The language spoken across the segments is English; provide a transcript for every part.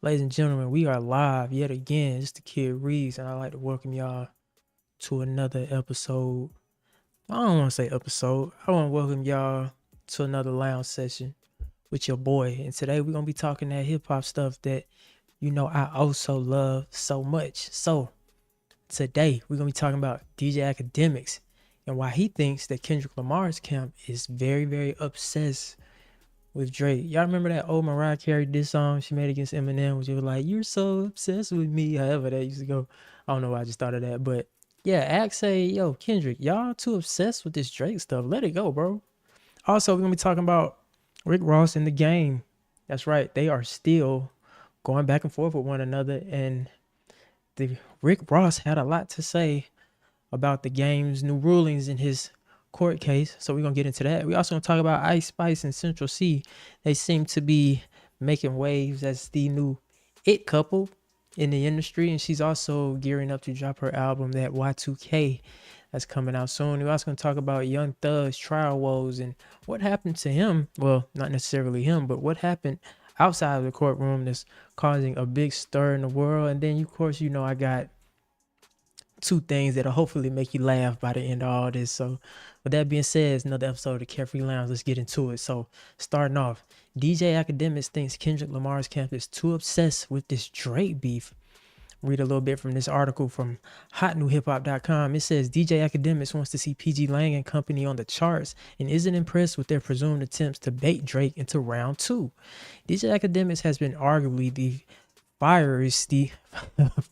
Ladies and gentlemen, we are live yet again. It's the kid Ríez, and I'd like to welcome y'all to another episode. I don't want to say episode. I want to welcome y'all to another lounge session with your boy. And today we're going to be talking that hip hop stuff that, I also love so much. So today we're going to be talking about DJ Akademiks and why he thinks that Kendrick Lamar's camp is very, very obsessed with Drake. Y'all remember that old Mariah Carey diss song she made against Eminem, which was like, "You're so obsessed with me," however that used to go. I don't know why I just thought of that. But yeah, Axe say, yo, Kendrick, y'all too obsessed with this Drake stuff. Let it go, bro. Also, we're going to be talking about Rick Ross and the game. That's right. They are still going back and forth with one another. And Rick Ross had a lot to say about the game's new rulings in his court case, so we're gonna get into that. We also gonna talk about Ice, Spice, and Central Cee. They seem to be making waves as the new it couple in the industry, and she's also gearing up to drop her album, that Y2K, that's coming out soon. We're also gonna talk about Young Thug's trial woes and what happened to him. Well, not necessarily him, but what happened outside of the courtroom that's causing a big stir in the world. And then, of course, I got two things that'll hopefully make you laugh by the end of all this. So with that being said, it's another episode of the Carefree Lounge. Let's get into it. So starting off, DJ Akademiks thinks Kendrick Lamar's camp is too obsessed with this Drake beef. Read a little bit from this article from hotnewhiphop.com. It says DJ Akademiks wants to see PG Lang and company on the charts and isn't impressed with their presumed attempts to bait Drake into round two. DJ Akademiks has been arguably the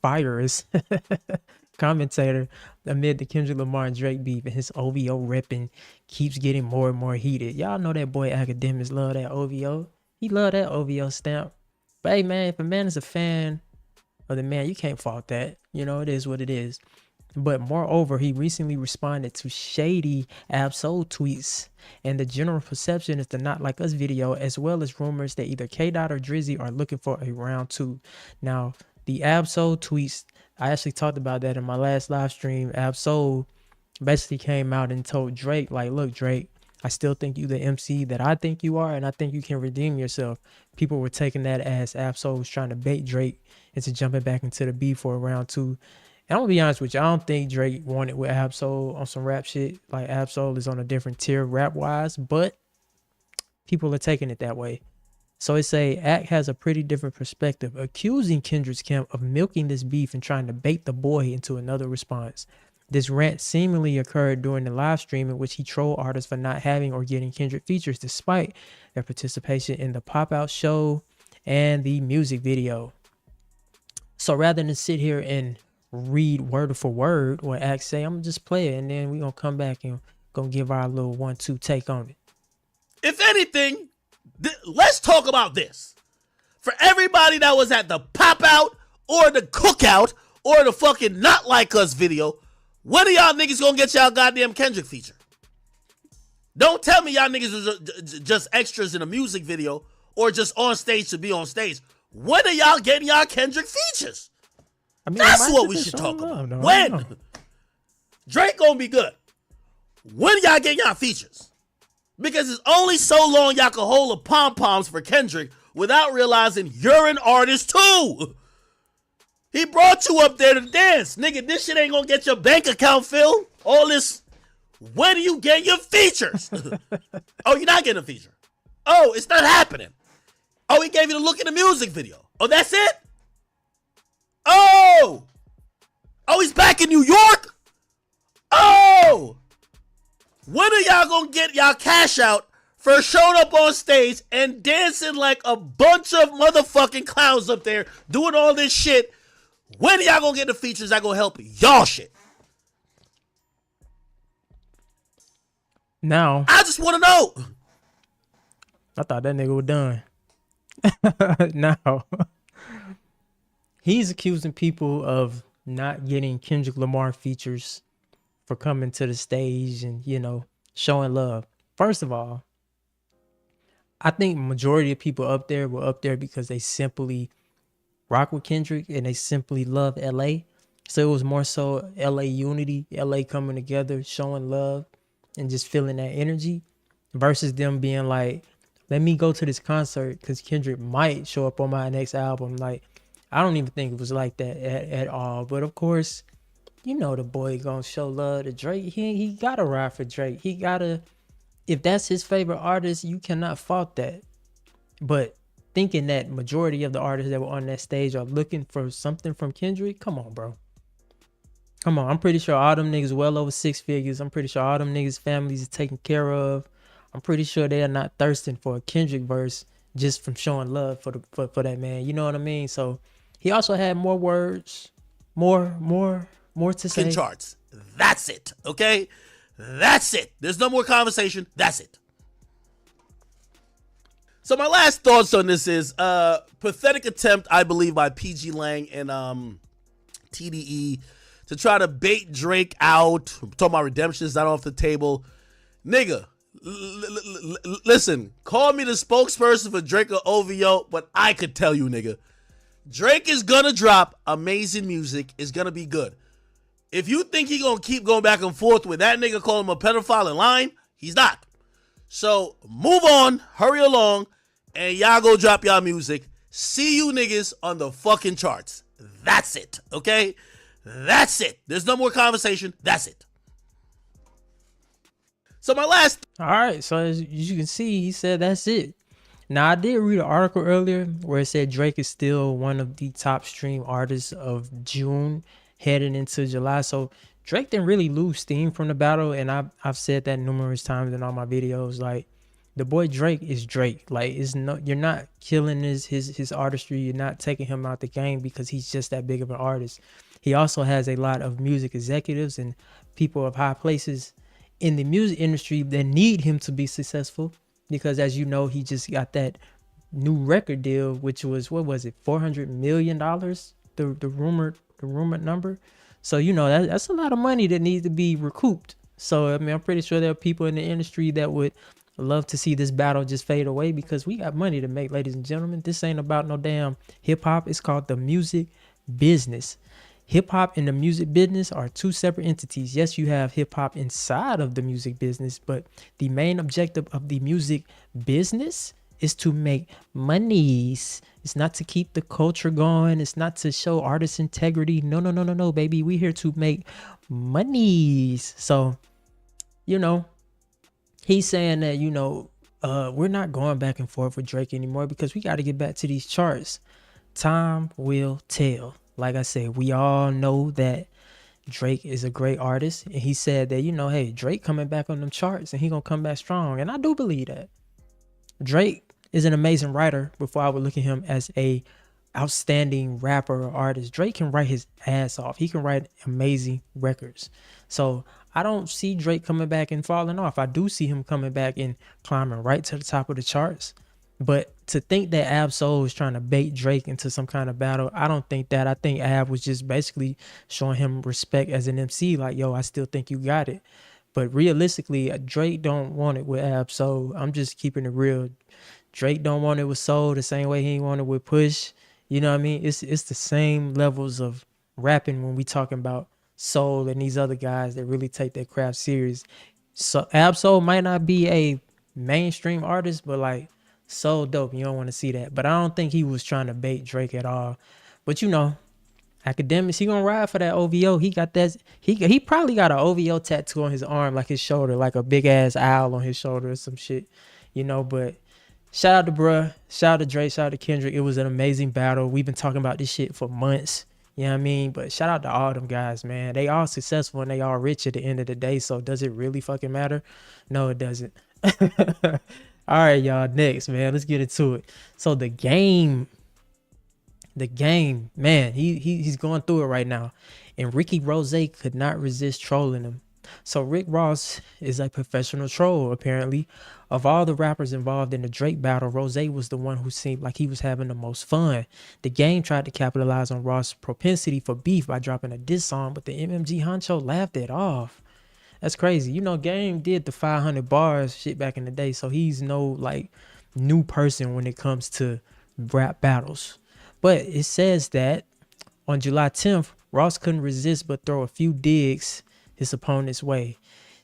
fiercest commentator amid the Kendrick Lamar and Drake beef, and his OVO repping keeps getting more and more heated. Y'all know that boy Akademiks love that OVO. He love that OVO stamp. But hey, man, if a man is a fan of the man, you can't fault that. It is what it is. But moreover, he recently responded to shady Absol tweets, and the general perception is the Not Like Us video, as well as rumors that either K-Dot or Drizzy are looking for a round two. Now, the Absol tweets, I actually talked about that in my last live stream. Absol basically came out and told Drake, like, look, Drake, I still think you the MC that I think you are, and I think you can redeem yourself. People were taking that as Absol was trying to bait Drake into jumping back into the beef for a round two. And I'm gonna be honest with you, I don't think Drake wanted with Absol on some rap shit. Like, Absol is on a different tier rap wise, but people are taking it that way. So it say Act has a pretty different perspective, accusing Kendrick's camp of milking this beef and trying to bait the boy into another response. This rant seemingly occurred during the live stream in which he trolled artists for not having or getting Kendrick features despite their participation in the pop-out show and the music video. So rather than sit here and read word for word what Act say, I'm gonna just play it, and then we're gonna come back and gonna give our little 1-2 take on it. If anything, let's talk about this. For everybody that was at the pop out or the cookout or the fucking Not Like Us video, when are y'all niggas gonna get y'all goddamn Kendrick feature? Don't tell me y'all niggas was just extras in a music video or just on stage to be on stage. When are y'all getting y'all Kendrick features? I mean, that's what we should talk about. No, when? Drake gonna be good. When y'all getting y'all features? Because it's only so long y'all can hold the pom-poms for Kendrick without realizing you're an artist too. He brought you up there to dance. Nigga, this shit ain't gonna get your bank account filled. All this, when do you get your features? Oh, you're not getting a feature. Oh, it's not happening. Oh, he gave you the look in the music video. Oh, that's it? Oh! Oh, he's back in New York? Oh! When are y'all gonna get y'all cash out for showing up on stage and dancing like a bunch of motherfucking clowns up there doing all this shit? When are y'all gonna get the features that gonna help y'all shit? Now, I just want to know. I thought that nigga was done. Now, he's accusing people of not getting Kendrick Lamar features for coming to the stage and, showing love. First of all, I think majority of people up there were up there because they simply rock with Kendrick and they simply love LA. So it was more so LA unity, LA coming together, showing love and just feeling that energy versus them being like, let me go to this concert because Kendrick might show up on my next album. Like, I don't even think it was like that at all. But of course, you know the boy gonna show love to Drake. He gotta ride for Drake. He gotta, if that's his favorite artist, you cannot fault that. But thinking that majority of the artists that were on that stage are looking for something from Kendrick, come on, bro. Come on. I'm pretty sure all them niggas well over 6 figures. I'm pretty sure all them niggas' families are taken care of. I'm pretty sure they are not thirsting for a Kendrick verse just from showing love for that man. You know what I mean? So he also had more words, more to say. Charts. That's it. Okay? That's it. There's no more conversation. That's it. So my last thoughts on this is pathetic attempt, I believe, by PG Lang and TDE to try to bait Drake out. I'm talking about redemption is not off the table. Nigga, listen, call me the spokesperson for Drake or OVO, but I could tell you, nigga, Drake is gonna drop amazing music. It's gonna be good. If you think he gonna keep going back and forth with that nigga calling him a pedophile in line, he's not. So move on, hurry along, and y'all go drop y'all music. See you niggas on the fucking charts. That's it, okay? That's it. There's no more conversation. That's it. So my last... All right, so as you can see, he said that's it. Now, I did read an article earlier where it said Drake is still one of the top stream artists of June heading into July. So Drake didn't really lose steam from the battle, and I've said that numerous times in all my videos. Like, the boy Drake is Drake. Like, you're not killing his artistry. You're not taking him out the game because he's just that big of an artist. He also has a lot of music executives and people of high places in the music industry that need him to be successful, because as you know, he just got that new record deal, which was, what was it, $400 million, the rumored number. So, you know, that's a lot of money that needs to be recouped. So, I mean, I'm pretty sure there are people in the industry that would love to see this battle just fade away, because we got money to make, ladies and gentlemen. This ain't about no damn hip hop. It's called the music business. Hip hop and the music business are two separate entities. Yes, you have hip hop inside of the music business, but the main objective of the music business is to make monies. It's not to keep the culture going. It's not to show artist integrity. No, baby. We here to make monies. So, you know, he's saying that, you know, we're not going back and forth with Drake anymore because we got to get back to these charts. Time will tell. Like I said, we all know that Drake is a great artist. And he said that, you know, hey, Drake coming back on them charts and he going to come back strong. And I do believe that. Drake is an amazing writer before I would look at him as a outstanding rapper or artist. Drake can write his ass off. He can write amazing records. So I don't see Drake coming back and falling off. I do see him coming back and climbing right to the top of the charts. But to think that Ab Soul is trying to bait Drake into some kind of battle, I don't think that. I think Ab was just basically showing him respect as an MC. Like, yo, I still think you got it. But realistically, Drake don't want it with Ab Soul. I'm just keeping it real. Drake don't want it with Soul the same way he want it with Push. You know what I mean? It's the same levels of rapping when we talking about Soul and these other guys that really take their craft serious. So Ab Soul might not be a mainstream artist, but like, so dope. You don't want to see that. But I don't think he was trying to bait Drake at all. But you know, Akademiks, he gonna ride for that OVO. He got that. He probably got an OVO tattoo on his arm, like his shoulder, like a big ass owl on his shoulder or some shit. You know, but shout out to bruh. Shout out to Drake. Shout out to Kendrick. It was an amazing battle. We've been talking about this shit for months. You know what I mean? But shout out to all them guys, man. They all successful and they all rich at the end of the day. So does it really fucking matter? No, it doesn't. All right, y'all. Next, man. Let's get into it. So the game, man, he's going through it right now. And Ricky Rose could not resist trolling him. So Rick Ross is a professional troll, apparently. Of all the rappers involved in the Drake battle, Rose was the one who seemed like he was having the most fun. The game tried to capitalize on Ross' propensity for beef by dropping a diss song, but the MMG honcho laughed it off. That's crazy. You know, Game did the 500 bars shit back in the day, so he's no, like, new person when it comes to rap battles. But it says that on July 10th, Ross couldn't resist but throw a few digs his opponent's way.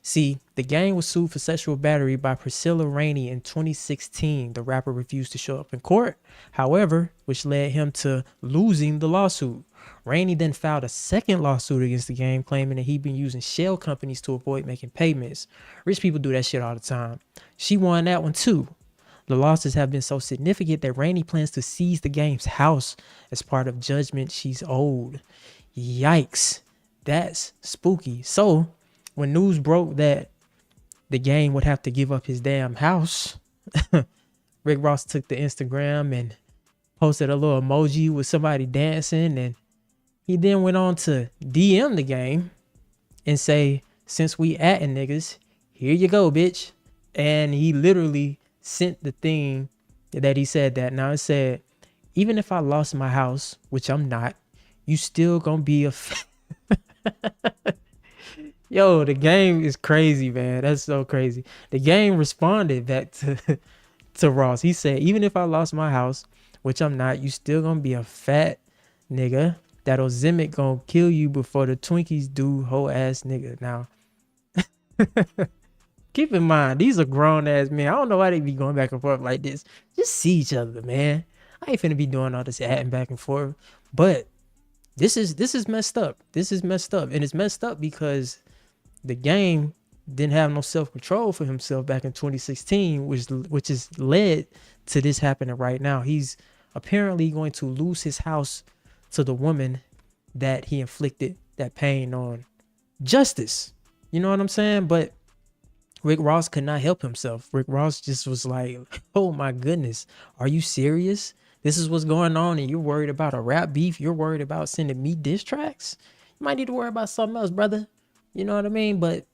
See, the gang was sued for sexual battery by Priscilla Rainey in 2016. The rapper refused to show up in court, however, which led him to losing the lawsuit. Rainey then filed a second lawsuit against the game, claiming that he'd been using shell companies to avoid making payments. Rich people do that shit all the time. She won that one too. The losses have been so significant that Rainey plans to seize the game's house as part of judgment she's owed. Yikes. That's spooky. So, when news broke that the game would have to give up his damn house, Rick Ross took to Instagram and posted a little emoji with somebody dancing, and he then went on to DM the game and say, since we atting niggas, here you go, bitch. And he literally sent the thing that he said that. Now it said, even if I lost my house, which I'm not, you still gonna be a Yo, the game is crazy, man. That's so crazy. The game responded back to Ross. He said, even if I lost my house, which I'm not, you still gonna be a fat nigga. That Ozempic gonna kill you before the Twinkies do, whole ass nigga. Now, keep in mind, these are grown ass men. I don't know why they be going back and forth like this. Just see each other, man. I ain't finna be doing all this adding back and forth. But this is messed up. This is messed up. And it's messed up because the game didn't have no self-control for himself back in 2016, which has led to this happening right now. He's apparently going to lose his house to the woman that he inflicted that pain on. Justice. You know what I'm saying? But Rick Ross could not help himself. Rick Ross just was like, oh my goodness, are you serious? This is what's going on and you're worried about a rap beef? You're worried about sending me diss tracks? You might need to worry about something else, brother. You know what I mean? But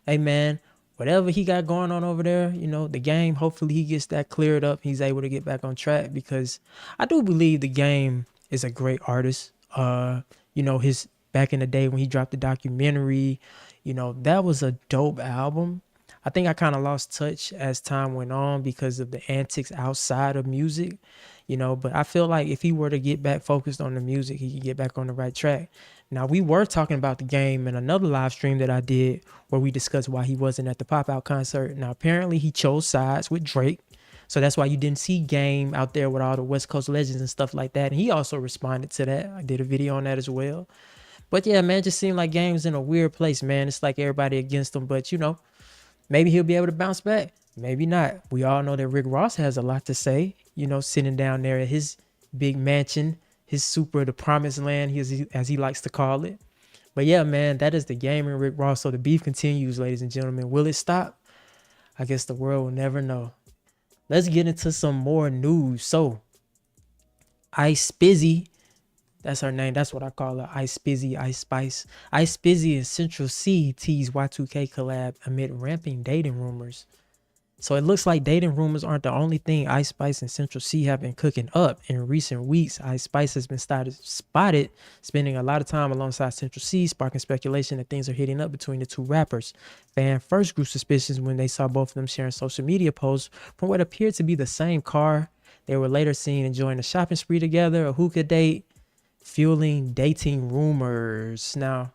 hey, man, whatever he got going on over there, you know, the game, hopefully he gets that cleared up. He's able to get back on track, because I do believe the game is a great artist. You know, his back in the day when he dropped the documentary, you know, that was a dope album. I think I kind of lost touch as time went on because of the antics outside of music, you know, but I feel like if he were to get back focused on the music, he could get back on the right track. Now, we were talking about the game in another live stream that I did where we discussed why he wasn't at the Pop-Out concert. Now, apparently he chose sides with Drake. So that's why you didn't see Game out there with all the West Coast legends and stuff like that. And he also responded to that. I did a video on that as well. But yeah, man, just seemed like Game's in a weird place, man. It's like everybody against him. But, you know, maybe he'll be able to bounce back. Maybe not. We all know that Rick Ross has a lot to say, you know, sitting down there at his big mansion, his the promised land, as he likes to call it. But yeah, man, that is the game and Rick Ross. So the beef continues, ladies and gentlemen. Will it stop? I guess the world will never know. Let's get into some more news. So, Ice Spizzy, that's her name. That's what I call her. Ice Spizzy, Ice Spice. Ice Spizzy and Central Cee tease Y2K collab amid ramping dating rumors. So it looks like dating rumors aren't the only thing Ice Spice and Central Cee have been cooking up. In recent weeks, Ice Spice has been spotted spending a lot of time alongside Central Cee, sparking speculation that things are heating up between the two rappers. Fans first grew suspicious when they saw both of them sharing social media posts from what appeared to be the same car. They were later seen enjoying a shopping spree together, a hookah date, fueling dating rumors. Now,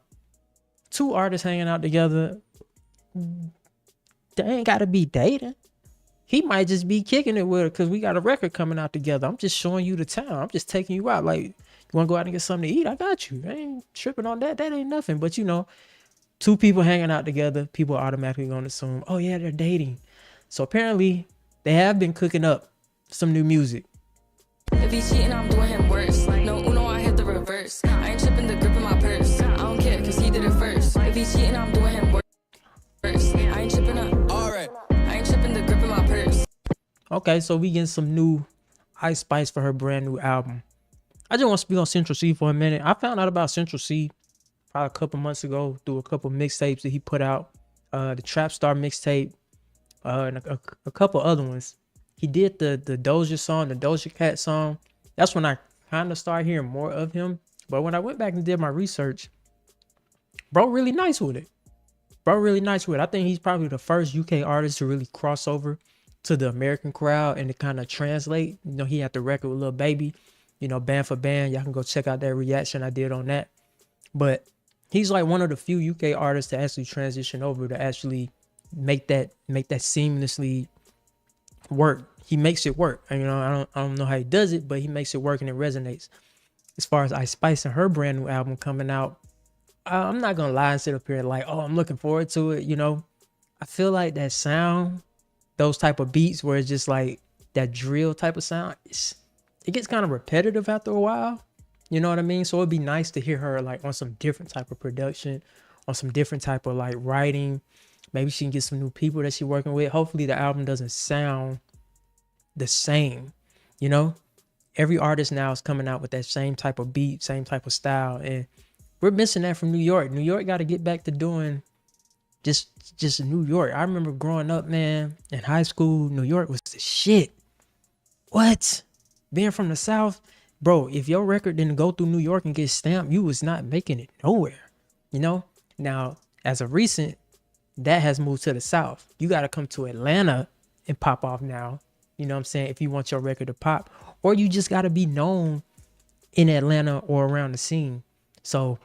two artists hanging out together, they ain't gotta be dating. He might just be kicking it with her because we got a record coming out together. I'm just showing you the town. I'm just taking you out. Like, you want to go out and get something to eat? I got you. I ain't tripping on that. That ain't nothing. But, you know, two people hanging out together, people are automatically going to assume, oh, yeah, they're dating. So apparently they have been cooking up some new music. If he's cheating, I'm doing him worse. No, Uno, I hit the reverse. I ain't tripping the grip in my purse. I don't care because he did it first. If he's cheating, I'm doing him worse. I ain't tripping up. All right. I ain't tripping the grip in my purse. Okay, so we getting some new Ice Spice for her brand new album. I just want to speak on Central Cee for a minute. I found out about Central Cee probably a couple months ago through a couple mixtapes that he put out. The Trap Star mixtape, and a couple other ones. He did the Doja song, the Doja Cat song. That's when I kind of started hearing more of him. But when I went back and did my research, bro, really nice with it. I think he's probably the first UK artist to really cross over to the American crowd and to kind of translate. You know, he had the record with Lil Baby, you know, band for band. Y'all can go check out that reaction I did on that. But he's like one of the few UK artists to actually transition over to actually make that seamlessly work. He makes it work. You know, I don't know how he does it, but he makes it work and it resonates. As far as Ice Spice and her brand new album coming out, I'm not gonna lie and sit up here like, oh, I'm looking forward to it. You know, I feel like that sound, those type of beats where it's just like that drill type of sound, it gets kind of repetitive after a while. You know what I mean? So it'd be nice to hear her like on some different type of production, on some different type of like writing. Maybe she can get some new people that she's working with. Hopefully the album doesn't sound the same. You know, every artist now is coming out with that same type of beat, same type of style, and we're missing that from New York. New York got to get back to doing just New York. I remember growing up, man, in high school, New York was the shit. What? Being from the South, bro, if your record didn't go through New York and get stamped, you was not making it nowhere. You know? Now, as of recent, that has moved to the South. You got to come to Atlanta and pop off now. You know what I'm saying? If you want your record to pop. Or you just got to be known in Atlanta or around the scene. So,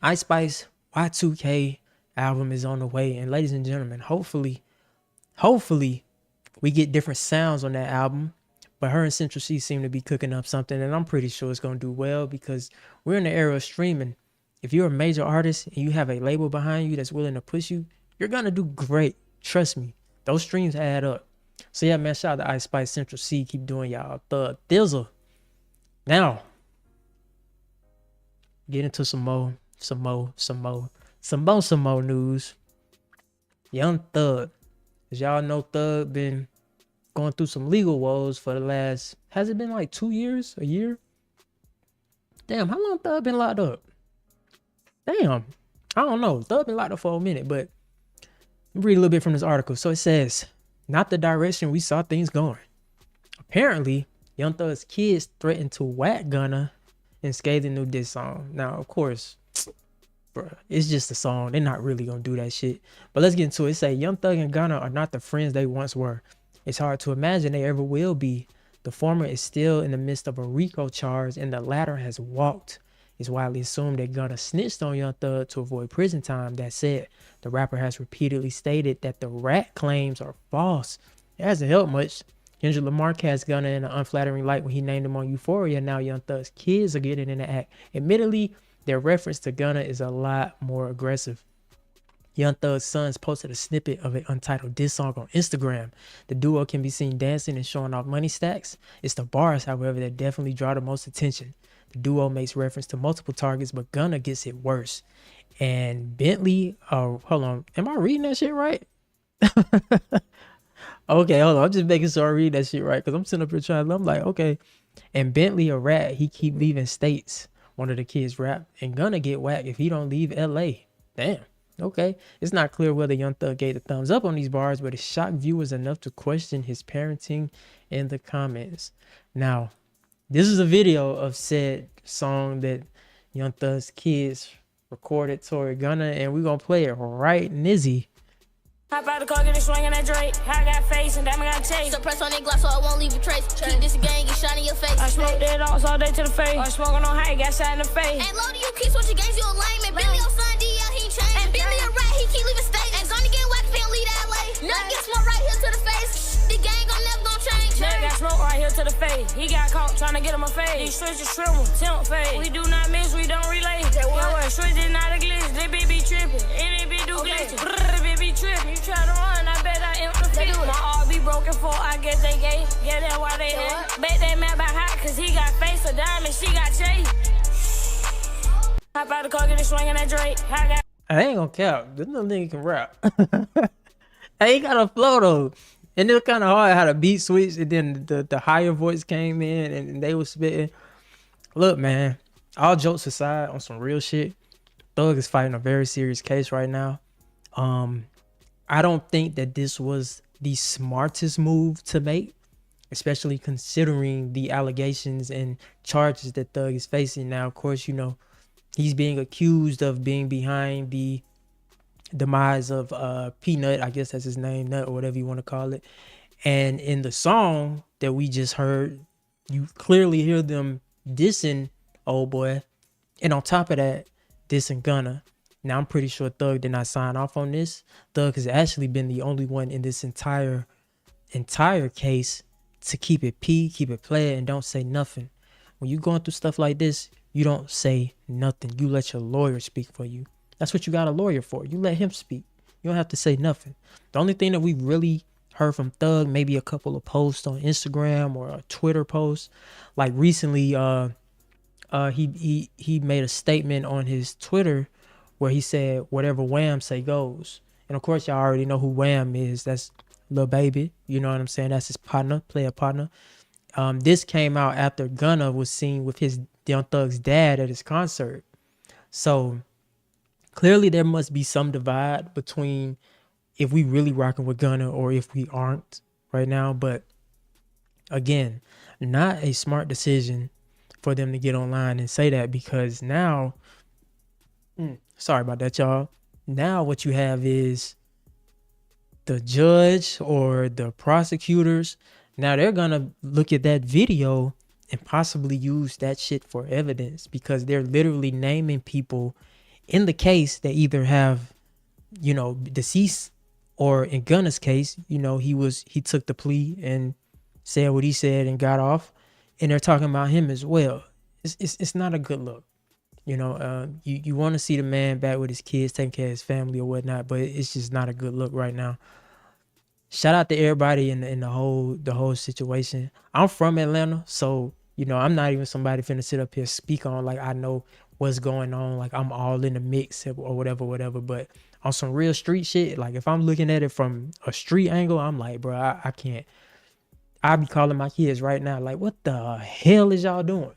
Ice Spice Y2K album is on the way. And ladies and gentlemen, hopefully, we get different sounds on that album. But her and Central Cee seem to be cooking up something. And I'm pretty sure it's going to do well because we're in the era of streaming. If you're a major artist and you have a label behind you that's willing to push you, you're going to do great. Trust me. Those streams add up. So yeah, man, shout out to Ice Spice, Central Cee. Keep doing y'all thug thizzle. Now, get into some more news. Young Thug. As y'all know, Thug been going through some legal woes for the last, has it been like 2 years? A year? Damn, how long Thug been locked up? Damn, I don't know. Thug been locked up for a minute, but let me read a little bit from this article. So it says, not the direction we saw things going. Apparently, Young Thug's kids threatened to whack Gunna and scathing new diss song. Now, of course, bro, it's just a song. They're not really gonna do that shit. But let's get into it. It say Young Thug and Gunna are not the friends they once were. It's hard to imagine they ever will be. The former is still in the midst of a RICO charge, and the latter has walked. It's widely assumed that Gunna snitched on Young Thug to avoid prison time. That said, the rapper has repeatedly stated that the rat claims are false. It hasn't helped much. Kendrick Lamar cast Gunna in an unflattering light when he named him on Euphoria. Now Young Thug's kids are getting in the act. Admittedly, their reference to Gunna is a lot more aggressive. Young Thug's sons posted a snippet of an untitled diss song on Instagram. The duo can be seen dancing and showing off money stacks. It's the bars, however, that definitely draw the most attention. The duo makes reference to multiple targets, but Gunna gets it worse. And Bentley, hold on, am I reading that shit right? Okay, hold on, I'm just making sure I read that shit right, because I'm sitting up here trying, I'm like, okay. And Bentley a rat, he keep leaving states. One of the kids rap, and Gunna get whacked if he don't leave LA. Damn. Okay, it's not clear whether Young Thug gave the thumbs up on these bars, but it shocked viewers enough to question his parenting in the comments. Now, this is a video of said song that Young Thug's kids recorded toward Gunna, and we're gonna play it right nizzy. Hop out the car, get it swinging that Drake. I got face and damn, I got taste. Suppress on that glass so I won't leave a trace. Keep this gang, get shot in your face. I smoke dead dogs all day to the face. I smoking on high, got shot in the face. And low to you kids, what your gangs, you a lame. And Billy, your son, D.L., he changed. And Billy a rat, he keep leaving state. And Zonny getting whacked, can't leave that LA. Nut get smoke right here to the face. The gang gon' never gon' change. Nut got smoke right here to the face. He got caught trying to get him a face. These switches shrivel, temp face. We do not miss, we don't relay. Yo, what? Switch is not a glitch. They be tripping. And they be do glitching. They be tripping. You try to run, I bet I am the fit. My all be broken for, I guess they gay. Yeah, that's why they hate. Bet they mad about hot, cause he got face of diamond, she got chase. Hop out the car, get it swinging that Drake. I ain't gonna cap. This little nigga can rap. Hey, he got a flow though. And it was kind of hard how the beat switched, and then the higher voice came in and they was spitting. Look, man, all jokes aside, on some real shit, Thug is fighting a very serious case right now. I don't think that this was the smartest move to make, especially considering the allegations and charges that Thug is facing. Now, of course, you know, he's being accused of being behind the demise of Peanut, I guess that's his name, Nut, or whatever you want to call it. And in the song that we just heard, you clearly hear them dissing old boy. And on top of that, dissing Gunna. Now I'm pretty sure Thug did not sign off on this. Thug has actually been the only one in this entire case to keep it keep it player, and don't say nothing. When you're going through stuff like this, you don't say nothing. You let your lawyer speak for you. That's what you got a lawyer for. You let him speak. You don't have to say nothing. The only thing that we really heard from Thug, maybe a couple of posts on Instagram or a Twitter post. Like recently, he made a statement on his Twitter where he said, whatever Wham say goes. And of course, y'all already know who Wham is. That's Lil Baby. You know what I'm saying? That's his partner, player partner. This came out after Gunna was seen with his Young Thug's dad at his concert. So clearly there must be some divide between if we really rocking with Gunna or if we aren't right now. But again, not a smart decision for them to get online and say that, because now, sorry about that, y'all. Now what you have is the judge or the prosecutors. Now they're gonna look at that video and possibly use that shit for evidence, because they're literally naming people in the case that either have, you know, deceased, or in Gunna's case, you know, he took the plea and said what he said and got off, and they're talking about him as well. It's not a good look. You know, you want to see the man back with his kids, taking care of his family or whatnot, but it's just not a good look right now. Shout out to everybody in the whole situation. I'm from Atlanta, so you know, I'm not even somebody finna sit up here speak on like I know what's going on, like I'm all in the mix or whatever. But on some real street shit, like if I'm looking at it from a street angle, I'm like, bro, I can't. I be calling my kids right now, like, what the hell is y'all doing?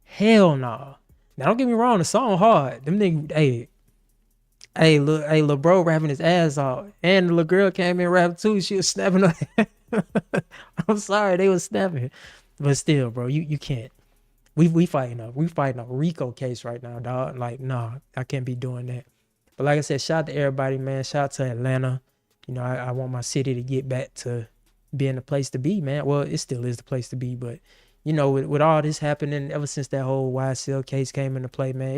Hell nah. Now don't get me wrong, the song hard. Them niggas, hey, little bro rapping his ass off, and the little girl came in rapping too. She was snapping her. I'm sorry, they was snapping, but still, bro, you can't. We fighting a RICO case right now, dog. Like, nah, I can't be doing that. But like I said, shout out to everybody, man. Shout out to Atlanta. You know, I want my city to get back to being the place to be, man. Well, it still is the place to be, but you know, with all this happening ever since that whole YSL case came into play, man,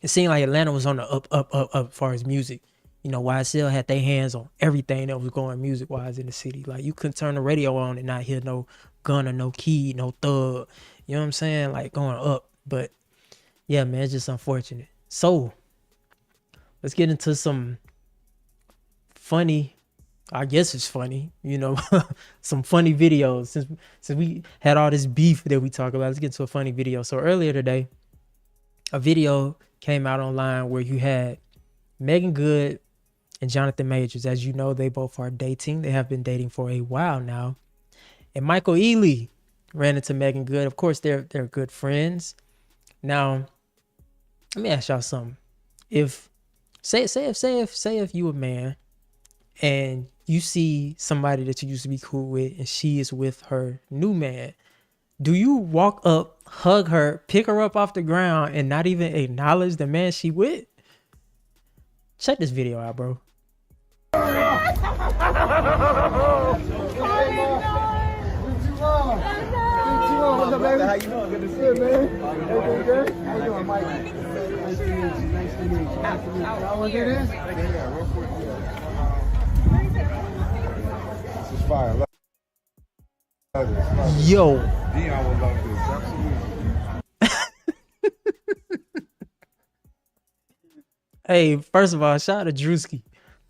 it seemed like Atlanta was on the up as far as music. You know, YSL had their hands on everything that was going music-wise in the city. Like, you couldn't turn the radio on and not hear no Gunna, no Key, no Thug. You know what I'm saying? Like, going up. But, yeah, man, it's just unfortunate. So, let's get into some funny, I guess it's funny, you know, some funny videos. Since we had all this beef that we talk about, let's get into a funny video. So, earlier today, a video came out online where you had Megan Good and Jonathan Majors. As you know, they both are dating. They have been dating for a while now. And Michael Ealy ran into Megan Good. Of course, they're good friends. Now, let me ask y'all something. If you a man and you see somebody that you used to be cool with and she is with her new man, do you walk up, hug her, pick her up off the ground, and not even acknowledge the man she with? Check this video out, bro. What's up, baby? How you doing? Good to see you, man. Everything good? How you doing, Mike? Nice to meet you. Nice to meet you. Nice to meet you. Y'all want to do this? Yeah, real quick. This is fire. Love this. Yo. Dion will love this. Absolutely. Hey, first of all, shout out to Drewski,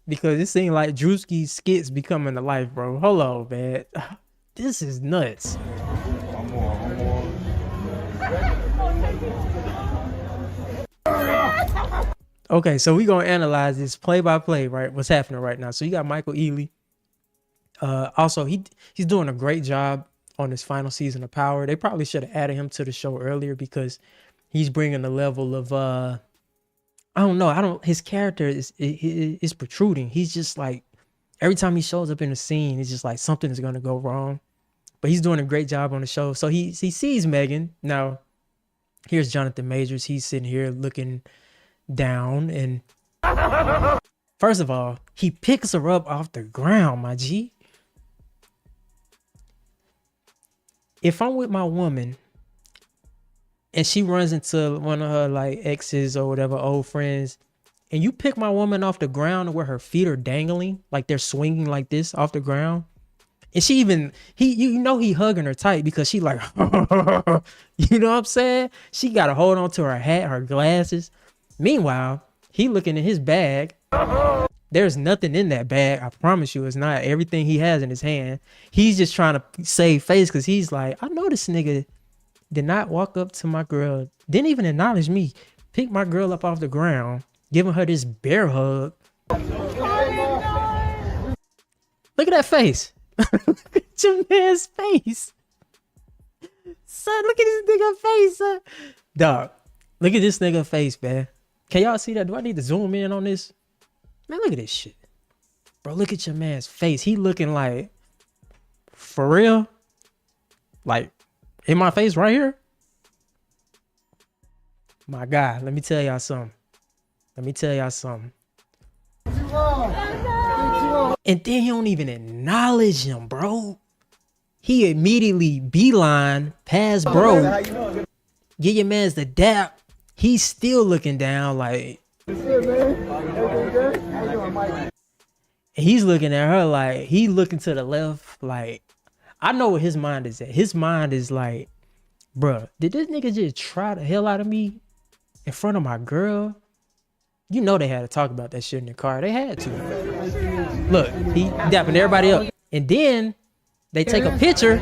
because it seemed like Drewski's skits be coming to life, bro. Hold on, man. This is nuts. I'm on. Okay, so we gonna analyze this play by play, right? What's happening right now? So you got Michael Ealy. Also, he's doing a great job on this final season of Power. They probably should have added him to the show earlier, because he's bringing the level of his character is protruding. He's just like, every time he shows up in the scene, it's just like something is gonna go wrong. But he's doing a great job on the show. So he sees Megan. Now, here's Jonathan Majors. He's sitting here looking down, and first of all, he picks her up off the ground, my G. If I'm with my woman and she runs into one of her like exes or whatever, old friends, and you pick my woman off the ground where her feet are dangling, like they're swinging like this off the ground. And she even, you know he hugging her tight because she like, you know what I'm saying? She got to hold on to her hat, her glasses. Meanwhile, he looking in his bag. There's nothing in that bag. I promise you it's not. Everything he has in his hand. He's just trying to save face because he's like, I know this nigga did not walk up to my girl, didn't even acknowledge me, pick my girl up off the ground, giving her this bear hug. Look at that face. Look at your man's face. Son, look at this nigga face, son. Dog, look at this nigga face, man. Can y'all see that? Do I need to zoom in on this? Man, look at this shit. Bro, look at your man's face. He looking like, for real? Like, in my face right here? My God, let me tell y'all something. And then he don't even acknowledge him, bro. He immediately beeline past bro. Get your man's the dap. He's still looking down like. And he's looking at her like, he looking to the left like, I know what his mind is at. His mind is like, bruh, did this nigga just try the hell out of me in front of my girl? You know they had to talk about that shit in the car. They had to. Look, he dapping everybody up. And then they take a picture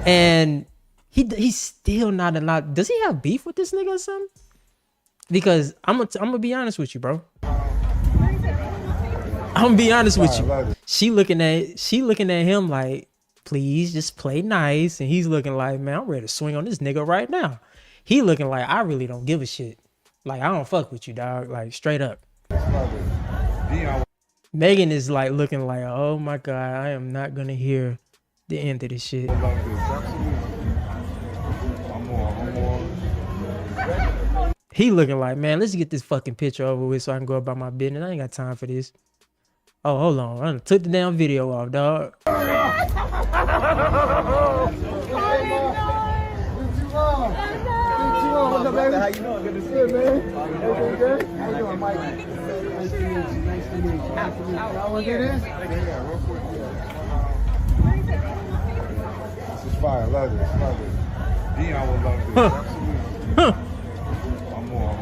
and he's still not allowed. Does he have beef with this nigga or something? Because I'm gonna be honest with you, bro. I'm gonna be honest with you. She looking at him like, please just play nice. And he's looking like, man, I'm ready to swing on this nigga right now. He looking like, I really don't give a shit. Like, I don't fuck with you, dog. Like, straight up. Megan is like looking like, oh my God, I am not gonna hear the end of this shit. He looking like, man, let's get this fucking picture over with so I can go about my business. I ain't got time for this. Oh, hold on. I took the damn video off, dog. What's up, baby? How you doing? Good to see you, man. Everything good? How you doing, Mike? Nice to meet you. Nice to meet you. Y'all want to get in? Yeah, real quick. This is fire. Love this. Dion would love this. Absolutely. One more.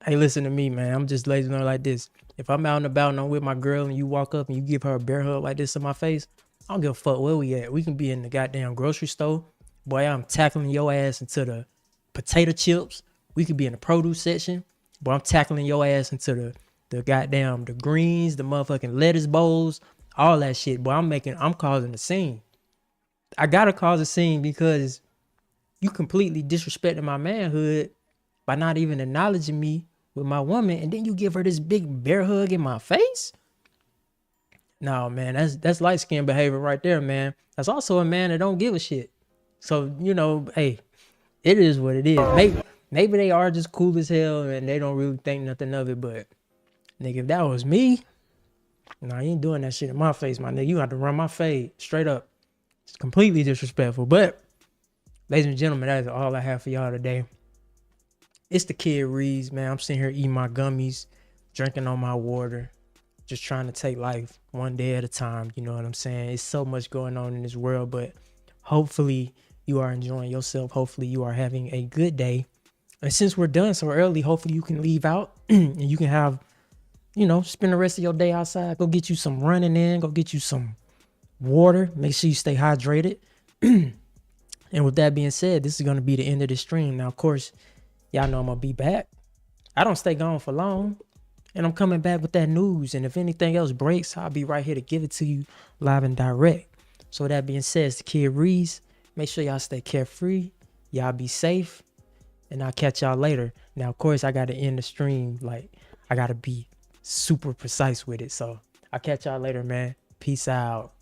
Hey, listen to me, man. I'm just lazy on like this. If I'm out and about and I'm with my girl and you walk up and you give her a bear hug like this in my face, I don't give a fuck where we at. We can be in the goddamn grocery store. Boy, I'm tackling your ass into the potato chips. We could be in the produce section. Boy, I'm tackling your ass into the goddamn, the greens, the motherfucking lettuce bowls, all that shit. Boy, I'm causing a scene. I gotta cause a scene because you completely disrespecting my manhood by not even acknowledging me with my woman, and then you give her this big bear hug in my face? No, man, that's light skin behavior right there, man. That's also a man that don't give a shit. So, you know, hey, it is what it is. Maybe they are just cool as hell and they don't really think nothing of it, but nigga, if that was me, nah, you ain't doing that shit in my face, my nigga. You got to run my fade straight up. It's completely disrespectful. But, ladies and gentlemen, that is all I have for y'all today. It's the kid Ríez, man. I'm sitting here eating my gummies, drinking on my water, just trying to take life one day at a time. You know what I'm saying? It's so much going on in this world, but hopefully you are enjoying yourself. Hopefully you are having a good day. And since we're done so early, hopefully you can leave out and you can have, you know, spend the rest of your day outside. Go get you some running in. Go get you some water. Make sure you stay hydrated. And with that being said, this is going to be the end of the stream. Now, of course, y'all know I'm going to be back. I don't stay gone for long. And I'm coming back with that news. And if anything else breaks, I'll be right here to give it to you live and direct. So that being said, it's the kid Ríez. Make sure y'all stay carefree. Y'all be safe. And I'll catch y'all later. Now, of course, I got to end the stream. Like, I got to be super precise with it. So I'll catch y'all later, man. Peace out.